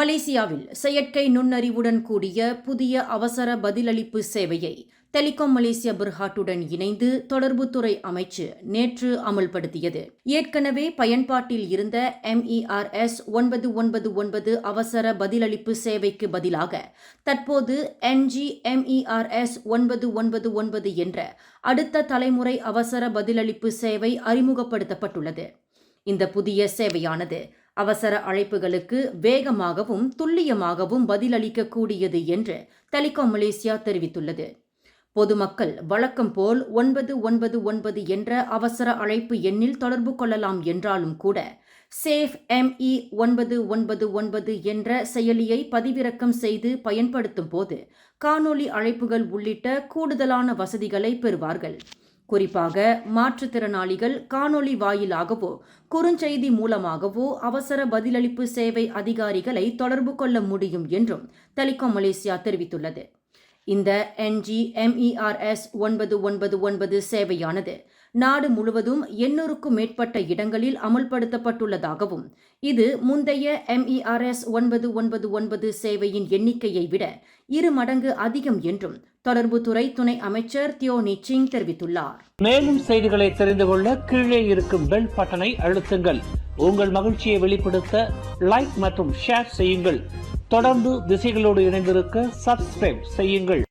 மலேசியாவில் செயற்கை நுண்ணறிவுடன் கூடிய புதிய அவசர பதிலளிப்பு சேவையை டெலிகாம் மலேசியா பெர்ஹாட்டுடன் இணைந்து தொடர்புத்துறை அமைச்சு நேற்று அமல்படுத்தியது. ஏற்கனவே பயன்பாட்டில் இருந்த MERS 999 அவசர பதிலளிப்பு சேவைக்கு பதிலாக தற்போது NG MERS 999 என்ற அடுத்த தலைமுறை அவசர பதிலளிப்பு சேவை அறிமுகப்படுத்தப்பட்டுள்ளது. இந்த புதிய சேவையானது அவசர அழைப்புகளுக்கு வேகமாகவும் துல்லியமாகவும் பதிலளிக்கக்கூடியது என்று டெலிகாம் மலேசியா தெரிவித்துள்ளது. பொதுமக்கள் வழக்கம் போல் 999 என்ற அவசர அழைப்பு எண்ணில் தொடர்பு கொள்ளலாம் என்றாலும் கூட சேஃப் ME 999 என்ற செயலியை பதிவிறக்கம் செய்து பயன்படுத்தும் போது காணொலி அழைப்புகள் உள்ளிட்ட கூடுதலான வசதிகளை பெறுவார்கள். குறிப்பாக மாற்றுத்திறனாளிகள் காணொலி வாயிலாகவோ குறுஞ்செய்தி மூலமாகவோ அவசர பதிலளிப்பு சேவை அதிகாரிகளை தொடர்பு கொள்ள முடியும் என்றும் டெலிகாம் மலேசியா தெரிவித்துள்ளது. இந்த NG MERS 999 சேவையானது நாடு முழுவதும் 800க்கும் மேற்பட்ட இடங்களில் அமல்படுத்தப்பட்டுள்ளதாகவும் இது முந்தைய MERS 999 சேவையின் எண்ணிக்கையை விட 2 மடங்கு அதிகம் என்றும் தொடர்புத்துறை துணை அமைச்சர் தியோ நிச்சிங் தெரிவித்துள்ளார். மேலும் செய்திகளை தெரிந்து கொள்ள கீழே இருக்கும் பெல் பட்டனை அழுத்துங்கள். உங்கள் மகிழ்ச்சியை வெளிப்படுத்த லைக் மற்றும் ஷேர் செய்யுங்கள். தொடர்ந்து திசைகளோடு இணைந்திருக்க சப்ஸ்கிரைப் செய்யுங்கள்.